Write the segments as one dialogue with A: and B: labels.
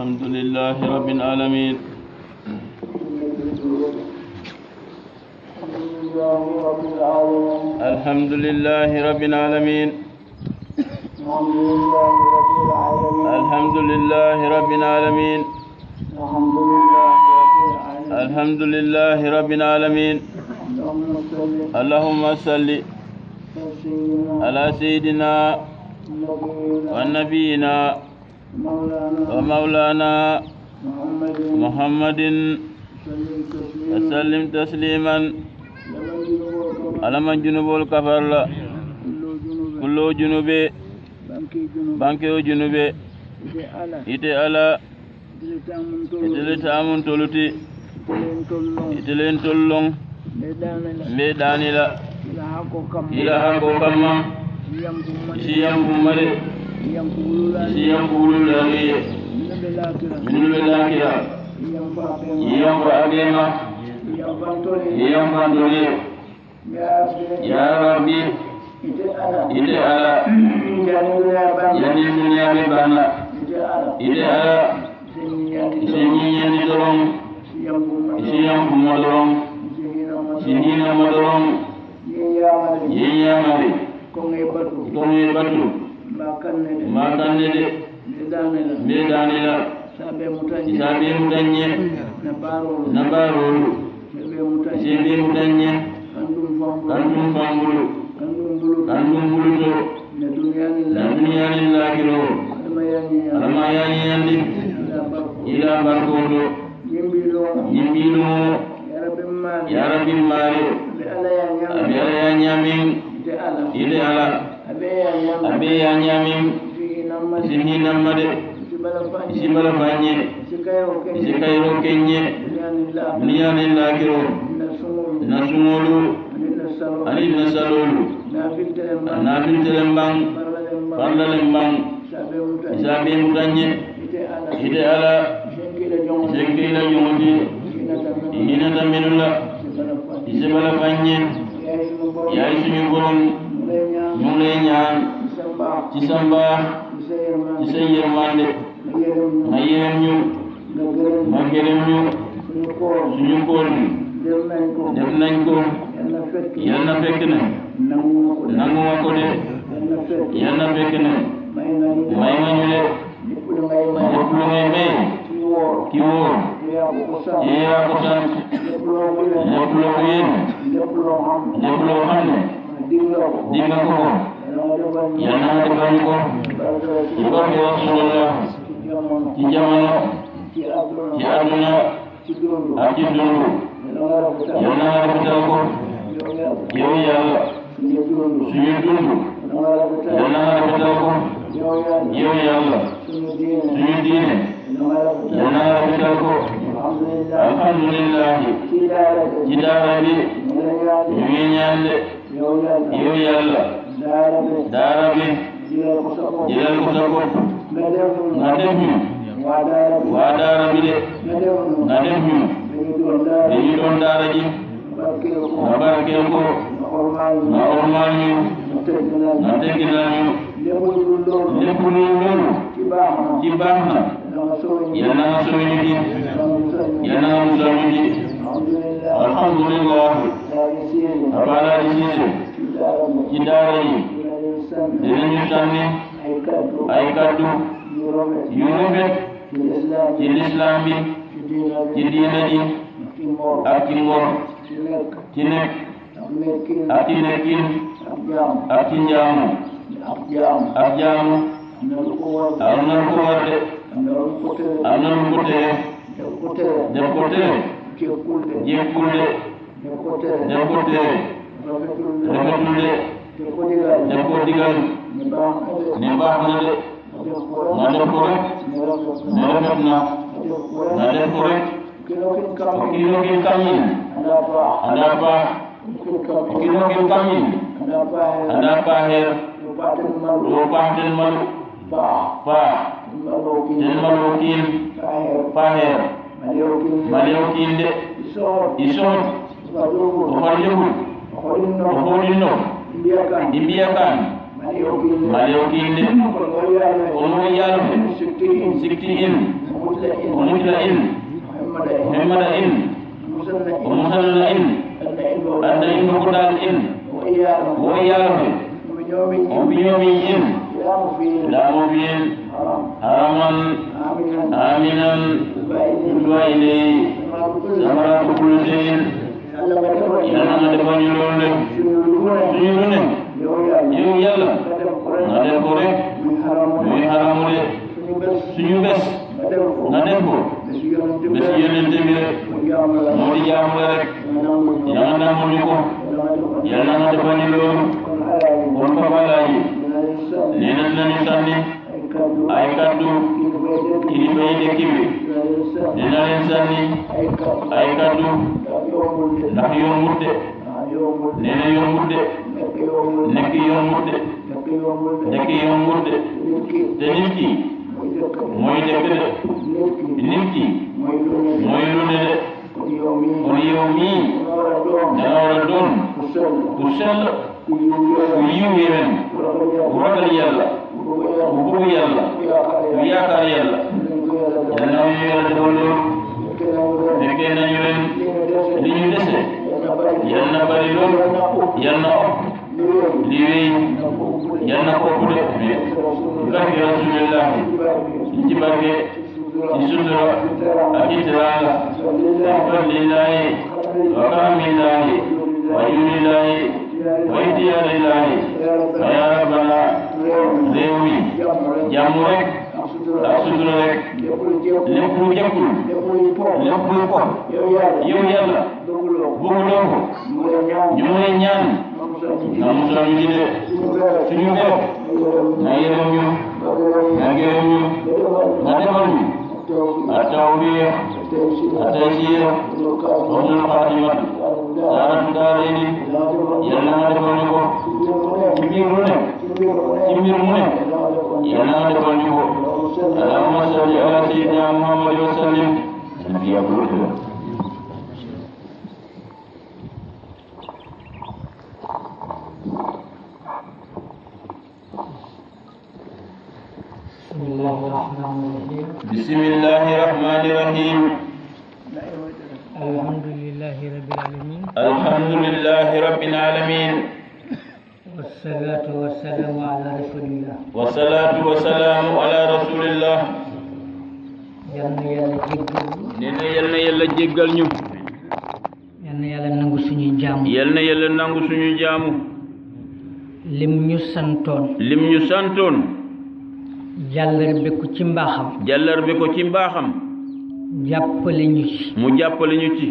A: الحمد لله رب العالمين الحمد لله رب العالمين الحمد لله رب العالمين الحمد لله رب العالمين اللهم صل على سيدنا ونبينا ومولانا محمد وسلم تسليما على من جنوب الكفر كل جنوب بانكيو جنوب ite ala itele tamun toluti itelen tollong me danila ila hako kamma siyam kumare siyam kululariye minul lakira yam faadema yam fandole ya rabbi ite ala yani dunya be bana ite ala sinyi dorong siyam kumadorong sinina madorong yeyamare konge batu makanne de medanila sabe mutanye nabarolu sebe mutanye kandum fambulu kandum buluto na dunyani lakiro alamayani yandi ila barkodo yimbilo ya rabbi mari abi ala ya nyamin ide ala abi ya nyamin sini namade isibala fanye isikairo kenye niyani lakiro nasumulu ali nasalulu nafil telembang parlalembang isabi mutanye ide ala zenkila yonti ihina taminula isibala fanye ya isumi borom mule nyaan cisamba cisayir mande mayem ñu magerem ñu suñu koor def nañ ko yàlla fekk na nangu ko de yàlla fekk na may nga ñu de lépp lu ngay may ki wóor yaa ko sant lépp loo ko yéen lépp loo xam ne dinga ko yàlla na defal ko ci barke Rasulullah ci jamono ci àdduna ak ci dund yàlla na rafetal ko yow yàlla suñu dund yàlla na rafetal ko yow yàlla suñu diine yàlla na rafetal ko alhamdulillah ci daara bi ñu ngi ñaan de yow yàlla daara bi jëlal ko sa bopp nga def ñu waa daara bi de nga def ñu dañu doon daara ji nga barkeel ko nga ormal ñu nga tegginal ñu lépp lu loolu ci baax na yal na nga sowe ñu di yal na nga musal ñu di alhamdulillah abala di siise ci daara yi dinañu sànni ay kaddu yu rafet ci lislaam bi ci diina ji ak ci ngor ci nekk ak ci nekkin ak ci njaamu ak jaamu am na lu ko war de am na lu ko tere def ko tere jékkul de def ko tere rafetul de def ko digal ne baax na de na def ko rek ne rafet na na def ko rek kilo kin kamin anda baax kilo kin kamin anda baaxeer doo baax den malu baax den malu kiin baaxeer malew kiin de isoon o farjegul o hoolino i mbiyakaan malew kiin de on wo yaalum sikti in ومثل إن محمد إن ومثنى إن أدى إن وقدال إن وإياهم وبيوم إن لا مبين حراما آمنا وإليه ثمرات كل شيء يلا دفن يلون يلون يو يلا نادر كوري من حرام ولي سنو بس نادر كو بس يلن تمير مودي جام لك يلا نامونيكو يلا دفن يلون ورقا بالاي نينا لن يساني ay kaddu kilifa yi dëkk bi dina leen sànni ay kaddu ndax yombut de nee na yombut de nekk yombut de nekk yombut de te nit ki mooy dëkk de nit ki mooy lu ne de kon yow mii danga war a doon ku sell ku yiw yéwén ku ragal yàlla ku bëgg yàlla ku yaakaar yàlla yal na ñu yàlla defal loolu fekkee nañu leen li ñu dese yal na bari loolu yal na ëpp li wéy yal na ko ëpp de barke rasulillah ci barke ci sutura ak ci teraanga fadlillahi wa karamillahi wa jurillahi wa ihtiyarillahi ya rabbana réew mi jàmm rek ak sutura rek lépp lu jëkkul lépp lu ko yow yàlla bëgguloo ko ñu mu lay ñaan nga musal ñu de suñu bopp nga yërëm ñu nga gërëm ñu nga defal ñu التوبيخ التيسير حسن الخاتمة سارة الدارين يلا دفنكو كبيرونه كبيرونه يلا دفنكو اللهم صل على سيدنا محمد وسلم نبي أبو بسم الله الرحمن الرحيم
B: الحمد لله رب العالمين
A: الحمد لله رب العالمين
B: والصلاة والسلام على رسول الله
A: والصلاة والسلام على رسول الله
B: يالنا يالا جيغال
A: نينا يالنا جيغال ñu
B: yalna yàlla nangu suñu jaamu
A: yalna yàlla nangu suñu jaamu
B: lim ñu santoon jàllar bi ko ci mbaaxam jàppale ñu ci
A: mu jàppale ñu ci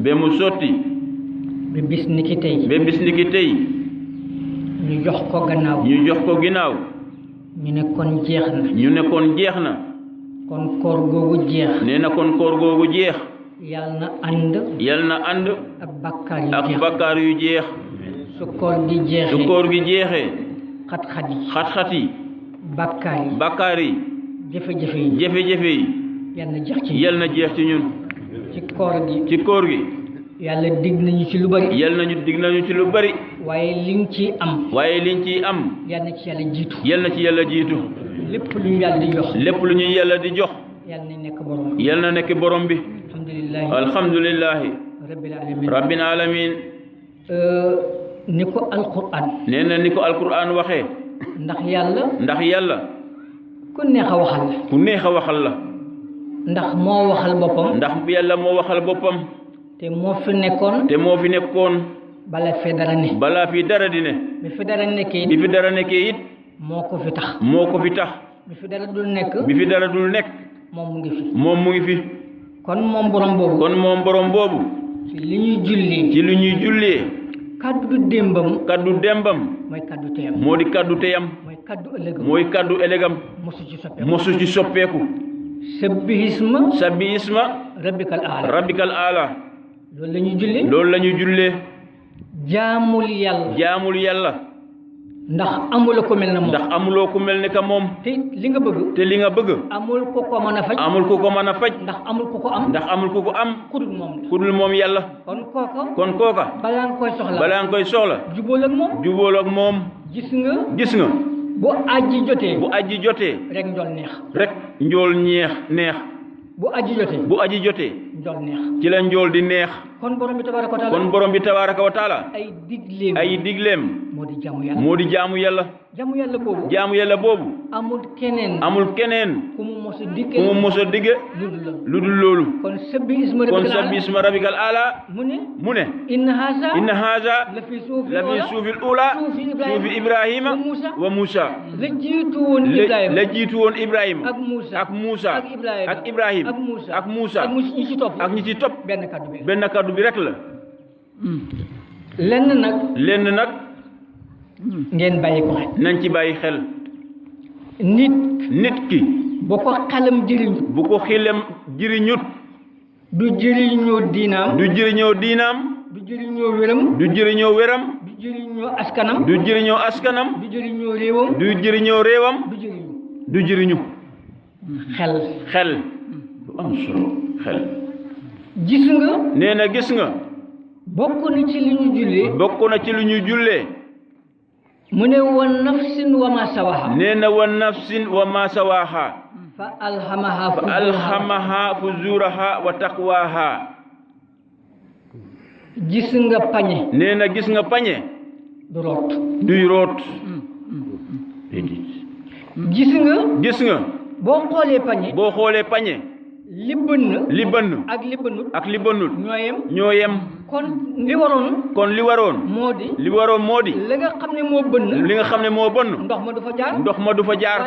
B: ba mu sotti ba bis ni ki tey ñu jox ko ginnaaw ñu ne kon jeex na kon koor googu jeex
A: nee na kon koor googu jeex
B: yal na ànd ak bakkaar yu jeex su koor gi jeexee xat-xat yi bakkaar yi jafe-jafe yi yal na jeex ci ñun ci koor gi yàlla dig nañu ci lu bari waaye liñ ciy am yal na ci yàlla jiitu lépp lu ñu yàlla di jox yal na nekk borom bi alhamdulillahi rabbil alamin ni ko alquran waxee ndax yàlla ku neex a waxal la ndax moo waxal boppam te moo fi nekkoon balaa fi dara di ne bi fi dara nekkee it moo ko fi tax bi fi dara dul nekk moom mu ngi fi kon moom borom boobu ci li ñuy jullee kaddu dembam mooy kaddu teyam mooy kaddu ëllëgam mosu ci soppeeku sabbihisma rabbikal aala loolu la ñuy jullee jaamul yàlla ndax amuloo ko mel ne ka moom te li nga bëgg amul ko ko mën a faj ndax amul ko ko am kudul moom yàlla kon kooka balaa nga koy soxla jubóol ak moom gis nga bu aji jotee
C: rek njool neex
B: rek njool neex
C: bu aji jotee njool neex
B: ci la njool di neex
C: kon borom bi tabaraka wa taala ay digleem moo di jaamu yàlla jaamu yàlla boobu amul keneen ku mu mos a digge lu dul loolu kon sabbi isma rabbikal ala mu ne inna haza la fi suufil ula suufi Ibrahima wa Musa la jiitu woon Ibrahima ak Musa ak Ibrahima ak Musa ak ñi ci topp benn kaddu bi rek la lenn nag ngeen bàyyi ko xel nañ ci bàyyi xel nit ki bu ko xelam jëriñut du jëriñoo diinaam du jëriñoo wéram du jëriñoo askanam du jëriñoo réewam du jëriñu xel lu am solo xel gis nga bokk na ci li ñu jullee mu ne wa nafsin wa ma sawaha fa alhamaha fujuraha wa taqwaha gis nga pañe duy root gis nga boo xoolee pañe li bënn ak li bënnut ñoo yem kon li waroon moo di li nga xam ne moo bënn ndox ma du fa jaar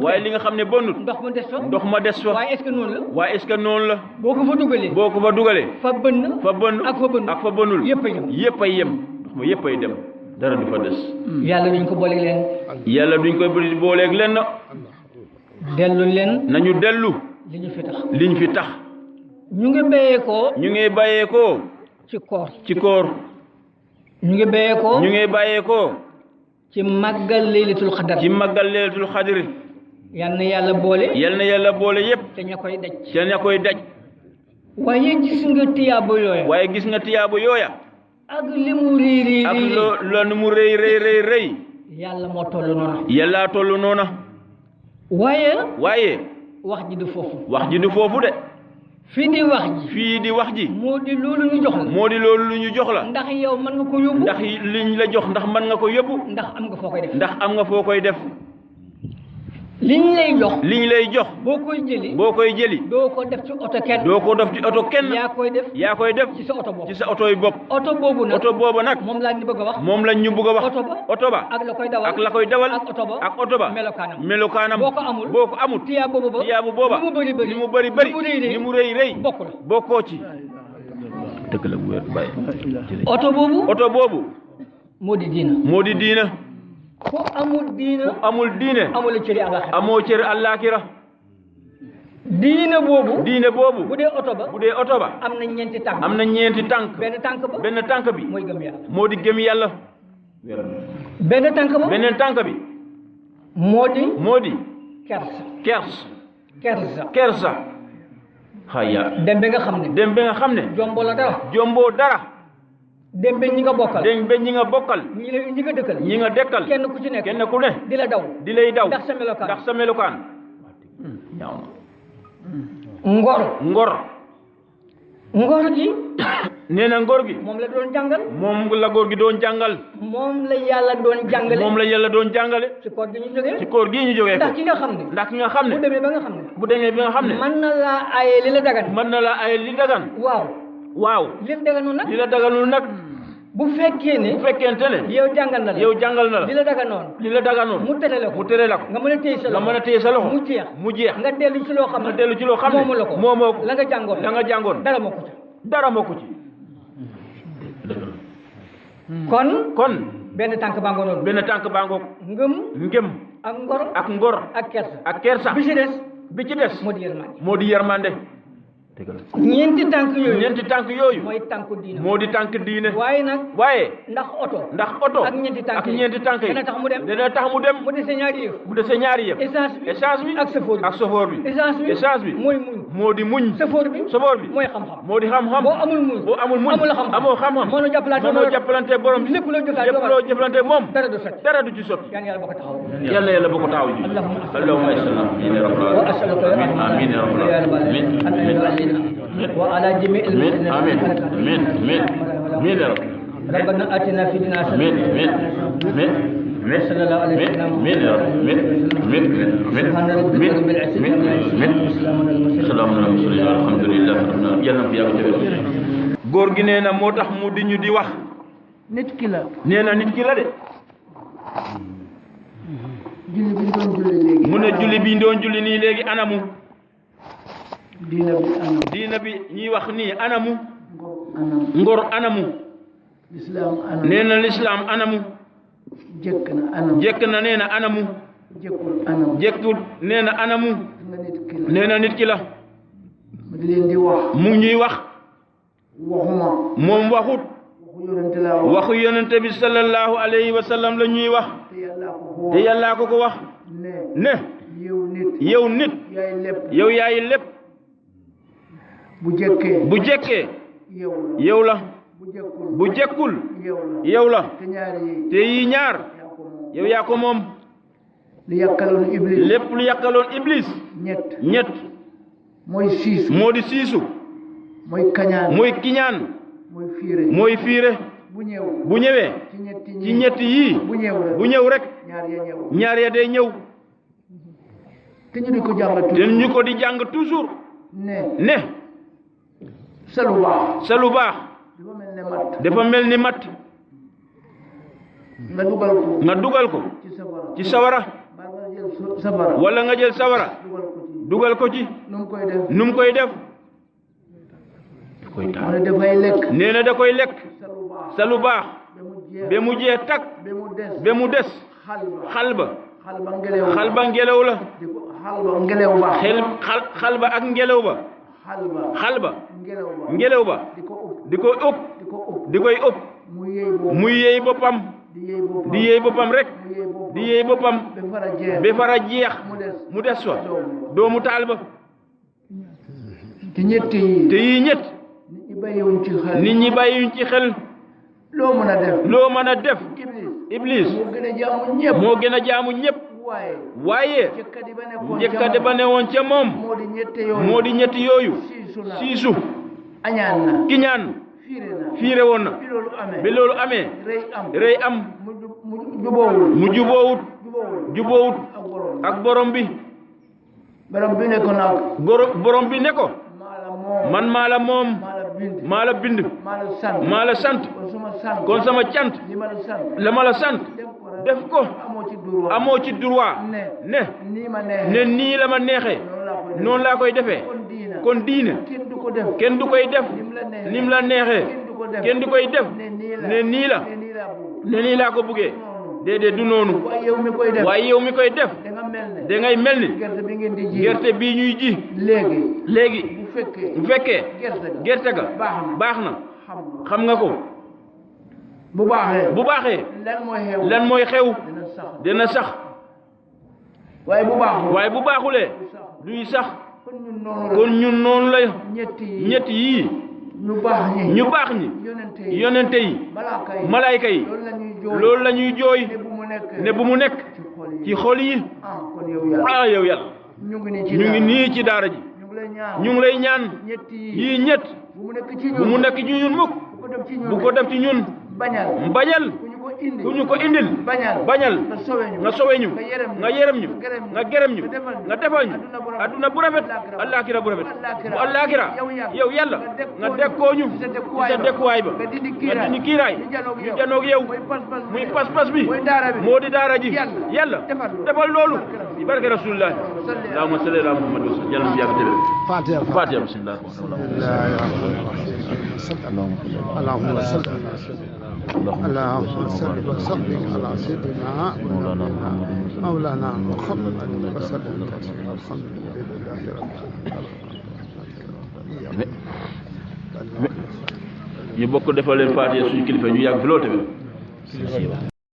C: waaye li nga xam ne bënnut ndox ma des fa waaye est-ce que noonu la boo ko fa dugalee fa bënn ak fa bënnul yépp ay yem ndox ma yépp ay dem dara du fa des yàlla duñ ko booleeg leen nañu dellu liñ fi tax ñu ngi bàyyeekoo ci koor ñu ngi bàyyeekoo ci màggal laylatul xadri yal na yàlla boole yépp te ña koy daj waaye gis nga tiyaabo yooya ak li mu rëy ak lu mu rëy yàlla moo tollu noona waaye wax ji du foofu de fii di wax ji moo di loolu ñu jox la ndax yow mën nga ko yóbbu ndax liñ la jox ndax mën nga ko yóbbu ndax am nga foo koy def liñ lay jox boo koy jëli doo ko def ci oto kenn yaa koy def ci sa oto yi bopp oto boobu nag moom lañ ñu bëgg a wax oto ba ak la koy dawal ak oto ba melokaanam boo ko amul tiyaabu booba ni mu bëri ni mu rëy bokkoo ci dëgg la bu wér bàyyi oto boobu moo di diina ku amul diine amoo cëri àllaaxira diine boobu bu dee oto ba am na ñeenti tànk benn tànk bi moo di gëm yàlla benn tànk bi moo di kersa xaya dem ba nga xam ne jomboo dara dem ba ñi nga bokkal ñi nga dëkkal kenn ku ne di lay daw ndax sa melokaan ñaaw na ngor gi nee na ngor gi moom la góor gi doon jàngal moom la yàlla doon jàngale ci koor gi ñu jógee ndax ki nga xam ne bu demee ba nga xam ne mën na laa aaye li dagan waaw li la daganul nag bu fekkente ne yow jàngal na la li la daganoon mu tere la ko nga mën a téye sa loxo mu jeex nga dellu ci loo xam ne moomoo ko la nga jàngoon dara moo ko ci kon benn tànk baa ngoog ngëm ak ngor ak kersa bi ci des moo di yërmande ñeenti tànk
B: yooyu
C: mooy tànku diine
B: moo di tànk diine
C: waaye ndax oto
B: ak ñeenti tànk yi
C: dana tax mu dem mu dese ñaari yëf
B: essence bi ak chauffeur bi
C: essence bi
B: moo di muñ
C: chauffeur bi mooy xam-xam
B: moo di xam-xam
C: boo amul muñ
B: amoo xam-xam mënoo jàppalante borom bi lépp loo jëflante moom dara du ci sotti yàlla bu ko taxaw ji allahumma amin ya rabbal alamin
C: وعلى جميع المسلمين
B: آمين آمين آمين آمين يا رب
C: ربنا آتنا في الدنيا حسنة
B: آمين آمين آمين آمين
C: صلى الله عليه وسلم
B: آمين يا رب آمين آمين آمين
C: سبحان ربك رب العزة عما يصفون
B: سلام على المرسلين الحمد لله رب العالمين yàlla fi yàgg jëf góor gi nee na moo tax mu di ñu di wax
C: nit ki la
B: nee na nit ki la de
C: julli bi doon julli léegi
B: mu ne julli bi doon julli nii léegi anamu
C: diina bi
B: ñuy wax nii anamu ngor anamu nee na lislaam anamu jekk na nee na anamu jekkul nee na anamu nee na nit ki la mu ñuy wax moom waxut waxu yonente bi sallallahu alayhi wa sallam la ñuy wax te yàllaa ko wax ne yow nit yow yaay lépp bu jekkee yow la bu jekkul yow la te yi ñaar yow yaa ko moom lépp lu yàkkaloon iblis ñett moo di siisu mooy kiñaan mooy fiire bu ñëwee ci ñett yii bu ñëw rek ñaar ya day ñëw te ñu ko di jàng toujours ne sa lu baax dafa mel ni matt nga dugal ko ci sawara wala nga jël sawara dugal ko ci nu mu koy def nee na da koy lekk sa lu baax ba mu jeex takk ba mu des xal ba ngelaw la xal ba ak ngelaw ba xal ba ngelaw ba di ko ëpp di koy ëpp muy yéey boppam di yéey boppam rek di yéey boppam ba fara jeex mu des fa doomu taal ba te yii ñett nit ñi bàyyiwuñ ci xel loo mën a def iblis moo gën a jaamu ñëpp waaye njëkkade ba ne woon ca moom moo di ñetti yooyu siisu kiñaan fiire woon na bi loolu amee rëy am mu juboowut ak borom bi borom bi ne ko man maa la moom maa la bind maa la sant kon sama cant la ma la sant def ko amoo ci droit ne nii la ma neexee noonu laa koy defee kon diine kenn du koy def nim la neexee kenn du koy def ne nii laa ko buggee déedéet du noonu waaye yow mi koy def da ngay mel ni gerte bii ñuy ji léegi bu fekkee gerte ga baax na xam nga ko bu baaxee lan mooy xew dina sax waaye bu baaxulee duy sax kon ñun noonu la ñett yii ñu baax ñi yonente yi malaayka yi loolu la ñuy jooy ne bu mu nekk ci xol yi yow yàlla ñu ngi nii ci daara ji ñu ngi lay ñaan yii ñett bu mu nekk ci ñun mukk bu ko def ci ñun bañal ku ñu ko indil bañal nga sowe ñu nga yërëm ñu nga gërëm ñu nga defal ñu adduna bu rafet allaaxira bu rafet bu allaaxira yow yàlla nga dekkoo ñu ci sa dekkuwaay ba nga dindi kiiraay ñu janoog yow muy pas-pas bi moo di daara ji yàlla defal loolu ci barke rasulullah allahumma salli ala muhammad wa sallam yàlla mu yàgg tëdd fatiha bismillah
D: اللهم صل اللهم صل وسلم على سيدنا مولانا محمد وسلم الحمد لله رب العالمين
B: ñu bokk defal leen Faatiha suñu kilifa ñu yàgg fi loolu tamit